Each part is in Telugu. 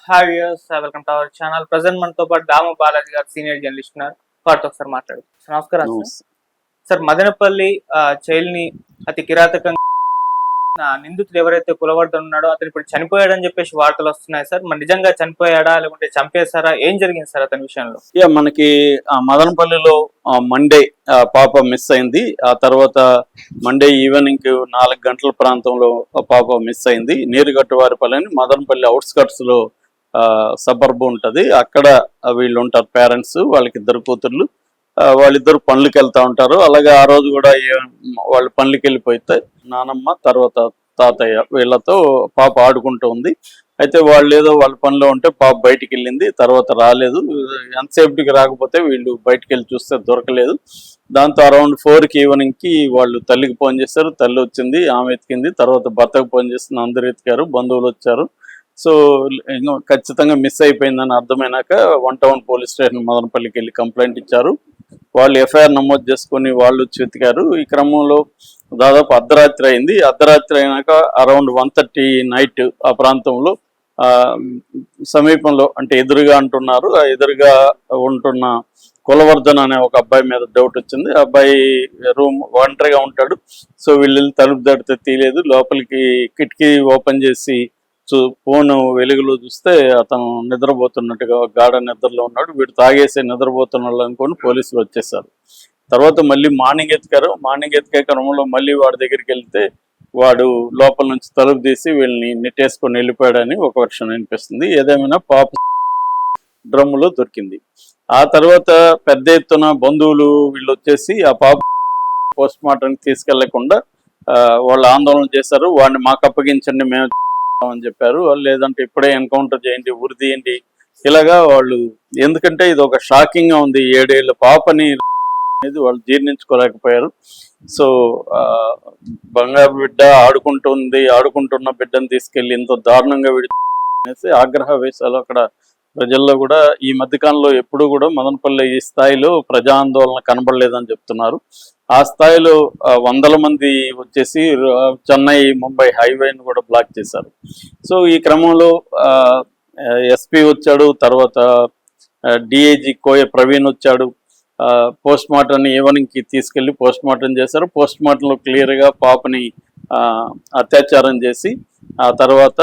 Hi viewers, welcome to our channel. Present మనతో పాటు దాము బాలాజీ గారు, సీనియర్ జర్నలిస్ట్ ఉన్నారు. వారితో ఒకసారి మాట్లాడు. నమస్కారం సార్. మదనపల్లి చైల్డ్ ని అతి కిరాతకంగా నిందితుడు ఎవరైతే కులవర్ధన్ ఉన్నాడో అతను ఇప్పుడు చనిపోయాడని చెప్పేసి వార్తలు వస్తున్నాయి సార్. మరి నిజంగా చనిపోయాడా లేకుంటే చంపేశారా? ఏం జరిగింది సార్ అతని విషయంలో? మనకి మదనపల్లిలో మండే పాప మిస్ అయింది. ఆ తర్వాత మండే ఈవినింగ్ 4 గంటల ప్రాంతంలో పాప మిస్ అయింది. నీరుగట్టువారిపల్లి అని మదనపల్లి అవుట్స్కట్స్ లో సబర్బ్ ఉంటది. అక్కడ వీళ్ళు ఉంటారు పేరెంట్స్, వాళ్ళకి 2 కూతుర్లు. వాళ్ళిద్దరు పనులకి వెళ్తా ఉంటారు. అలాగే ఆ రోజు కూడా వాళ్ళు పనులకి వెళ్ళిపోతే నానమ్మ తర్వాత తాతయ్య వీళ్ళతో పాప ఆడుకుంటూ ఉంది. అయితే వాళ్ళు ఏదో వాళ్ళ పనిలో ఉంటే పాప బయటికి వెళ్ళింది, తర్వాత రాలేదు. ఎంతసేపటికి రాకపోతే వీళ్ళు బయటికి వెళ్ళి చూస్తే దొరకలేదు. దాంతో అరౌండ్ 4కి ఈవినింగ్కి వాళ్ళు తల్లికి ఫోన్ చేశారు. తల్లి వచ్చింది, ఆమె ఎతికింది. తర్వాత భర్తకు ఫోన్ చేస్తుంది, అందరు ఎతికారు, బంధువులు వచ్చారు. సో ఖచ్చితంగా మిస్ అయిపోయిందని అర్థమైనాక 1 టౌన్ పోలీస్ స్టేషన్ మదనపల్లికి వెళ్ళి కంప్లైంట్ ఇచ్చారు. వాళ్ళు ఎఫ్ఐఆర్ నమోదు చేసుకొని వాళ్ళు వచ్చి వెతికారు. ఈ క్రమంలో దాదాపు అర్ధరాత్రి అయింది. అర్ధరాత్రి అయినాక అరౌండ్ 1:30 నైట్ ఆ ప్రాంతంలో సమీపంలో అంటే ఎదురుగా అంటున్నారు, ఆ ఎదురుగా ఉంటున్న కులవర్ధన్ అనే ఒక అబ్బాయి మీద డౌట్ వచ్చింది. ఆ అబ్బాయి రూమ్ ఒంటరిగా ఉంటాడు. సో వీళ్ళు తలుపు తడితే తీయలేదు. లోపలికి కిటికీ ఓపెన్ చేసి ఫోన్ వెలుగులో చూస్తే అతను నిద్రపోతున్నట్టుగా గాఢ నిద్రలో ఉన్నాడు. వీడు తాగేసి నిద్రపోతున్నాడు అనుకోని పోలీసులు వచ్చేసారు. తర్వాత మళ్ళీ మార్నింగ్ ఎత్తికారు. మార్నింగ్ ఎత్తికే క్రమంలో మళ్ళీ వాడి దగ్గరికి వెళ్తే వాడు లోపల నుంచి తలుపు తీసి వీళ్ళని నెట్టేసుకొని వెళ్ళిపోయాడని ఒక వర్షన్ అనిపిస్తుంది. ఏదేమైనా పాప డ్రమ్ములో దొరికింది. ఆ తర్వాత పెద్ద ఎత్తున బంధువులు వీళ్ళు వచ్చేసి ఆ పాప పోస్ట్ మార్టంకి తీసుకెళ్లకుండా వాళ్ళు ఆందోళన చేశారు. వాడిని మాకు అప్పగించండి, మేము అని చెప్పారు. లేదంటే ఇప్పుడే ఎన్కౌంటర్ చేయండి, ఉరి తీయండి, ఇలాగా వాళ్ళు. ఎందుకంటే ఇది ఒక షాకింగ్ గా ఉంది. 7 ఏళ్ల పాపని అనేది వాళ్ళు జీర్ణించుకోలేకపోయారు. సో బంగారు బిడ్డ ఆడుకుంటున్న బిడ్డను తీసుకెళ్లి ఇంత దారుణంగా విడిచి ఆగ్రహవేశాలు అక్కడ ప్రజల్లో కూడా ఈ మధ్యకాలంలో ఎప్పుడు కూడా మదనపల్లి ఈ స్థాయిలో ప్రజా ఆందోళన కనబడలేదని చెప్తున్నారు. ఆ స్థాయిలో 100 మంది వచ్చేసి చెన్నై ముంబై హైవేను కూడా బ్లాక్ చేశారు. సో ఈ క్రమంలో ఎస్పీ వచ్చాడు, తర్వాత డిఐజీ కోయ ప్రవీణ్ వచ్చాడు. పోస్ట్ మార్టంని ఈవినింగ్కి తీసుకెళ్లి పోస్ట్ మార్టం చేశారు. పోస్ట్ మార్టంలో క్లియర్గా పాపని అత్యాచారం చేసి ఆ తర్వాత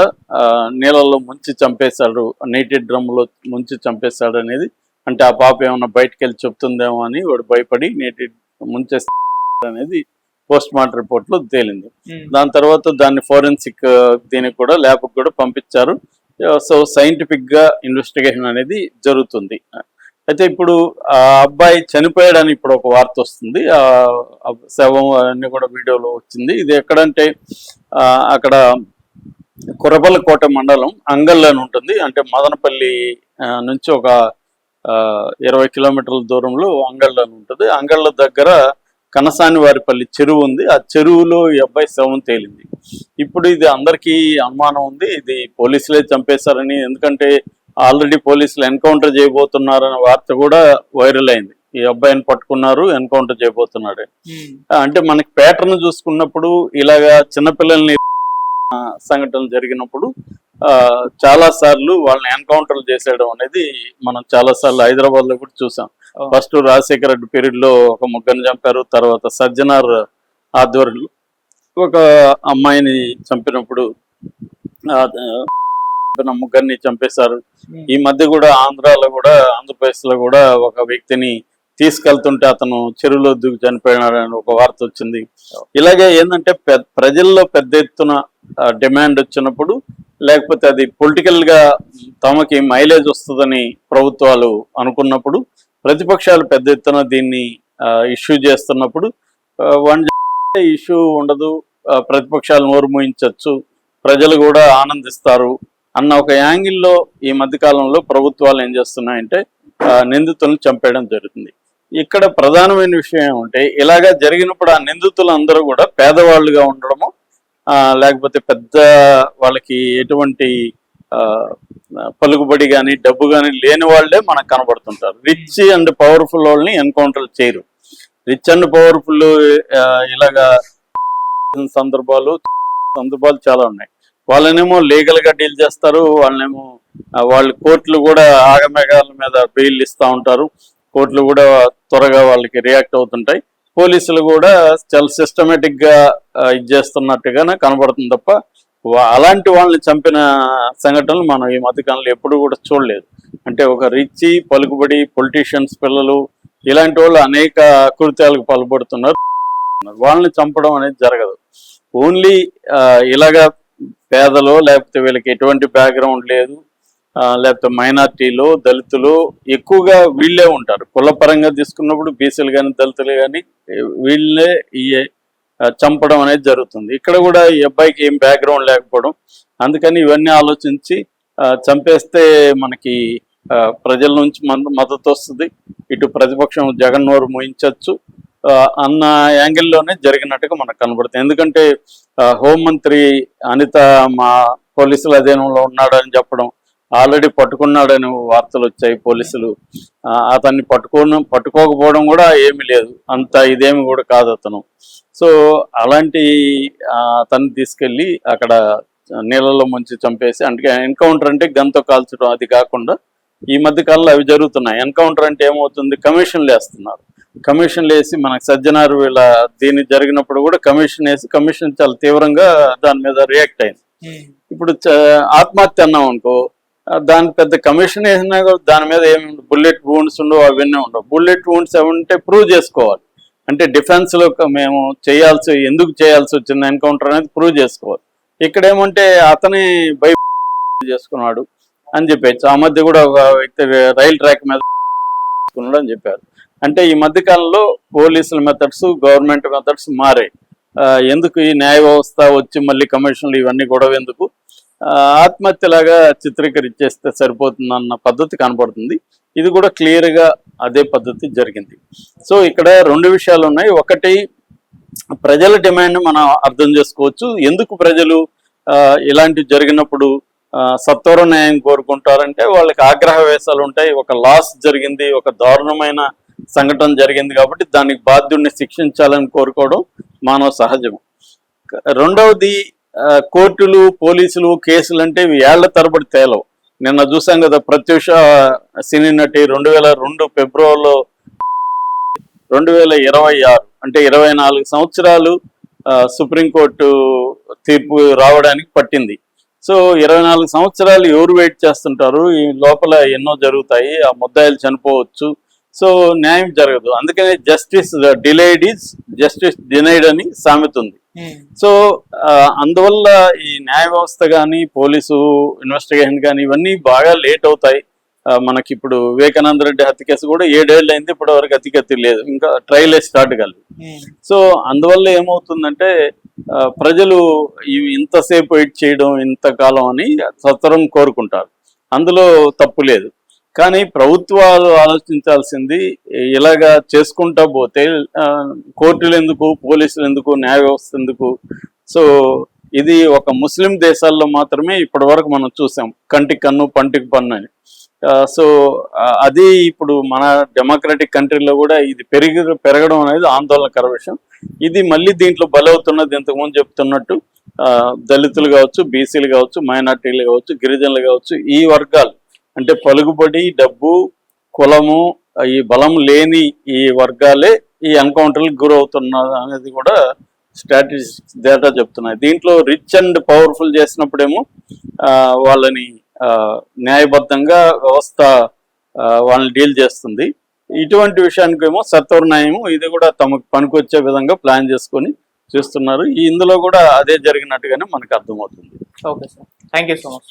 నీళ్ళల్లో ముంచి చంపేశాడు, నీటి డ్రమ్లో ముంచి చంపేశాడు అనేది. అంటే ఆ పాప ఏమన్నా బయటకు వెళ్ళి చెప్తుందేమో అని వాడు భయపడి నీటి ముంచేస్తాడు అనేది పోస్ట్ మార్టం రిపోర్ట్లో తేలింది. దాని తర్వాత దాన్ని ఫోరెన్సిక్ దీనికి కూడా ల్యాబ్కి కూడా పంపించారు. సో సైంటిఫిక్ గా ఇన్వెస్టిగేషన్ అనేది జరుగుతుంది. అయితే ఇప్పుడు ఆ అబ్బాయి చనిపోయాడని ఇప్పుడు ఒక వార్త వస్తుంది. ఆ శవం అన్ని కూడా వీడియోలో వచ్చింది. ఇది ఎక్కడంటే అక్కడ కురబలకోట మండలం అంగల్ అని ఉంటుంది. అంటే మదనపల్లి నుంచి ఒక 20 కిలోమీటర్ల దూరంలో అంగళ్ళ అని ఉంటుంది. అంగళ్ళ దగ్గర కనసాని వారిపల్లి చెరువు ఉంది. ఆ చెరువులో ఈ అబ్బాయి శవం తేలింది. ఇప్పుడు ఇది అందరికీ అనుమానం ఉంది, ఇది పోలీసులే చంపేశారని. ఎందుకంటే ఆల్రెడీ పోలీసులు ఎన్కౌంటర్ చేయబోతున్నారనే వార్త కూడా వైరల్ అయింది. ఈ అబ్బాయిని పట్టుకున్నారు, ఎన్కౌంటర్ చేయబోతున్నాడు. అంటే మనకి ప్యాటర్న్ చూసుకున్నప్పుడు ఇలాగా చిన్నపిల్లల్ని సంఘటనలు జరిగినప్పుడు చాలా సార్లు వాళ్ళని ఎన్కౌంటర్లు చేసేయడం అనేది మనం చాలా సార్లు హైదరాబాద్ లో కూడా చూసాం. ఫస్ట్ రాజశేఖర రెడ్డి పీరియడ్ లో ఒక ముగ్గురిని చంపారు. తర్వాత సజ్జనార్ ఆధ్వర్యంలో ఒక అమ్మాయిని చంపినప్పుడు ముగ్గురిని చంపేశారు. ఈ మధ్య కూడా ఆంధ్రప్రదేశ్ లో కూడా ఒక వ్యక్తిని తీసుకెళ్తుంటే అతను చెరువులో దూకి చనిపోయినాడని ఒక వార్త వచ్చింది. ఇలాగే ఏంటంటే ప్రజల్లో పెద్ద ఎత్తున డిమాండ్ వచ్చినప్పుడు, లేకపోతే అది పొలిటికల్ గా తమకి మైలేజ్ వస్తుందని ప్రభుత్వాలు అనుకున్నప్పుడు, ప్రతిపక్షాలు పెద్ద ఎత్తున దీన్ని ఇష్యూ చేస్తున్నప్పుడు ఇష్యూ ఉండదు, ప్రతిపక్షాలు నోరు మూయించవచ్చు, ప్రజలు కూడా ఆనందిస్తారు అన్న ఒక యాంగిల్లో ఈ మధ్యకాలంలో ప్రభుత్వాలు ఏం చేస్తున్నాయంటే నిందితులను చంపేయడం జరుగుతుంది. ఇక్కడ ప్రధానమైన విషయం ఏమంటే, ఇలాగా జరిగినప్పుడు ఆ నిందితులు అందరూ కూడా పేదవాళ్ళుగా ఉండడము, లేకపోతే పెద్ద వాళ్ళకి ఎటువంటి పలుకుబడి కానీ డబ్బు కానీ లేని వాళ్ళే మనకు కనబడుతుంటారు. రిచ్ అండ్ పవర్ఫుల్ వాళ్ళని ఎన్కౌంటర్ చేయరు. రిచ్ అండ్ పవర్ఫుల్ ఇలాగా సందర్భాలు చాలా ఉన్నాయి. వాళ్ళనేమో లీగల్ గా డీల్ చేస్తారు, వాళ్ళనేమో వాళ్ళు కోర్టులు కూడా ఆగమేఘాల మీద బెయిల్ ఇస్తూ ఉంటారు. కోర్టులు కూడా త్వరగా వాళ్ళకి రియాక్ట్ అవుతుంటాయి. పోలీసులు కూడా చాలా సిస్టమేటిక్ గా ఇది చేస్తున్నట్టుగానే కనబడుతుంది తప్ప అలాంటి వాళ్ళని చంపిన సంఘటనలు మనం ఈ మధ్యకాలంలో ఎప్పుడు కూడా చూడలేదు. అంటే ఒక రిచ్ పలుకుబడి పొలిటీషియన్స్ పిల్లలు ఇలాంటి వాళ్ళు అనేక కృత్యాలకు పాల్పడుతున్నారు. వాళ్ళని చంపడం అనేది జరగదు. ఓన్లీ ఇలాగా పేదలో లేకపోతే వీళ్ళకి ఎటువంటి బ్యాక్గ్రౌండ్ లేదు, లేకపోతే మైనార్టీలు దళితులు ఎక్కువగా వీళ్ళే ఉంటారు. కుల పరంగా తీసుకున్నప్పుడు బీసీలు కానీ దళితులు కానీ వీళ్ళే ఈ చంపడం అనేది జరుగుతుంది. ఇక్కడ కూడా ఈ అబ్బాయికి ఏం బ్యాక్గ్రౌండ్ లేకపోవడం, అందుకని ఇవన్నీ ఆలోచించి చంపేస్తే మనకి ప్రజల నుంచి మద్దతు వస్తుంది, ఇటు ప్రతిపక్షం జగన్ నోరు మోయించవచ్చు అన్న యాంగిల్లోనే జరిగినట్టుగా మనకు కనబడుతుంది. ఎందుకంటే హోంమంత్రి అనిత మా పోలీసుల అధీనంలో ఉన్నాడని చెప్పడం, ఆల్రెడీ పట్టుకున్నాడని వార్తలు వచ్చాయి. పోలీసులు అతన్ని పట్టుకోకపోవడం కూడా ఏమీ లేదు, అంత ఇదేమి కూడా కాదు అతను. సో అలాంటి అతన్ని తీసుకెళ్ళి అక్కడ నీళ్ళలో ముంచి చంపేసి, అంటే ఎన్కౌంటర్ అంటే గన్తో కాల్చడం అది కాకుండా ఈ మధ్య కాలంలో అవి జరుగుతున్నాయి. ఎన్కౌంటర్ అంటే ఏమవుతుంది, కమిషన్లు వేస్తున్నారు. కమిషన్లు వేసి మనకు సజ్జనారు వీళ్ళ దీన్ని జరిగినప్పుడు కూడా కమిషన్ చాలా తీవ్రంగా దాని మీద రియాక్ట్ అయింది. ఇప్పుడు ఆత్మహత్య అన్నాం అనుకో, దానికి పెద్ద కమిషన్ వేసినా కూడా దాని మీద ఏమి బుల్లెట్ వూండ్స్ ఉండవు, అవన్నీ ఉండవు. బుల్లెట్ వూండ్స్ ఉంటే ప్రూవ్ చేసుకోవాలి. అంటే డిఫెన్స్ లో మేము ఎందుకు చేయాల్సి వచ్చింది ఎన్కౌంటర్ అనేది ప్రూవ్ చేసుకోవాలి. ఇక్కడ ఏమంటే అతని చేసుకున్నాడు అని చెప్పేసి ఆ మధ్య కూడా ఒక వ్యక్తి రైల్ ట్రాక్ మీద చేసుకున్నాడు అని చెప్పారు. అంటే ఈ మధ్య కాలంలో పోలీసుల మెథడ్స్ గవర్నమెంట్ మెథడ్స్ మారాయి. ఎందుకు ఈ న్యాయ వ్యవస్థ వచ్చి మళ్ళీ కమిషన్లు ఇవన్నీ గొడవ ఎందుకు, ఆత్మహత్యలాగా చిత్రీకరించేస్తే సరిపోతుందన్న పద్ధతి కనపడుతుంది. ఇది కూడా క్లియర్గా అదే పద్ధతి జరిగింది. సో ఇక్కడ రెండు విషయాలు ఉన్నాయి. ఒకటి, ప్రజల డిమాండ్ మనం అర్థం చేసుకోవచ్చు. ఎందుకు ప్రజలు ఇలాంటి జరిగినప్పుడు సత్వర న్యాయం కోరుకుంటారంటే వాళ్ళకి ఆగ్రహ వేశాలు ఉంటాయి. ఒక లాస్ జరిగింది, ఒక దారుణమైన సంఘటన జరిగింది కాబట్టి దానికి బాధ్యుడిని శిక్షించాలని కోరుకోవడం మానవ సహజం. రెండవది, కోర్టులు పోలీసులు కేసులు అంటే ఏళ్ల తరబడి తేలవు. నిన్న చూసాం కదా, ప్రత్యూష సినీ నటి 2002 ఫిబ్రవరిలో 2026 అంటే 24 సంవత్సరాలు సుప్రీంకోర్టు తీర్పు రావడానికి పట్టింది. సో 24 సంవత్సరాలు ఎవరు వెయిట్ చేస్తుంటారు, ఈ లోపల ఎన్నో జరుగుతాయి, ఆ ముద్దాయిలు చనిపోవచ్చు. సో న్యాయం జరగదు. అందుకనే justice delayed is justice denied అని సామెత ఉంది. సో అందువల్ల ఈ న్యాయ వ్యవస్థ కానీ పోలీసు ఇన్వెస్టిగేషన్ కానీ ఇవన్నీ బాగా లేట్ అవుతాయి. మనకి ఇప్పుడు వివేకానంద రెడ్డి హత్య కేసు కూడా 7 ఏళ్ళు అయింది, ఇప్పటి వరకు అతిగతి లేదు, ఇంకా ట్రయల్ స్టార్ట్ కాలేదు. సో అందువల్ల ఏమవుతుందంటే ప్రజలు ఇంతసేపు వెయిట్ చేయడం ఇంతకాలం అని సత్వరం కోరుకుంటారు, అందులో తప్పు లేదు. కానీ ప్రభుత్వాలు ఆలోచించాల్సింది, ఇలాగా చేసుకుంటా పోతే కోర్టులు ఎందుకు, పోలీసులు ఎందుకు, న్యాయ వ్యవస్థ ఎందుకు? సో ఇది ఒక ముస్లిం దేశాల్లో మాత్రమే ఇప్పటి వరకు మనం చూసాం, కంటికి కన్ను పంటికి పన్ను అని. సో అది ఇప్పుడు మన డెమోక్రటిక్ కంట్రీలో కూడా ఇది పెరగడం అనేది ఆందోళనకర విషయం. ఇది మళ్ళీ దీంట్లో బలవుతున్నది. ఇంతకుముందు చెప్తున్నట్టు దళితులు కావచ్చు, బీసీలు కావచ్చు, మైనార్టీలు కావచ్చు, గిరిజనులు కావచ్చు, ఈ వర్గాలు అంటే పలుకుబడి, డబ్బు, కులము, ఈ బలం లేని ఈ వర్గాలే ఈ ఎన్కౌంటర్లకు గురవుతున్నారు అనేది కూడా స్టాటిస్టిక్స్ డేటా చెప్తున్నాయి. దీంట్లో రిచ్ అండ్ పవర్ఫుల్ చేసినప్పుడేమో వాళ్ళని న్యాయబద్ధంగా వ్యవస్థ వాళ్ళని డీల్ చేస్తుంది. ఇటువంటి విషయానికేమో సత్వర న్యాయము ఇది కూడా తమకు పనికొచ్చే విధంగా ప్లాన్ చేసుకొని చేస్తున్నారు. ఇందులో కూడా అదే జరిగినట్టుగానే మనకు అర్థమవుతుంది. Okay sir, thank you so much.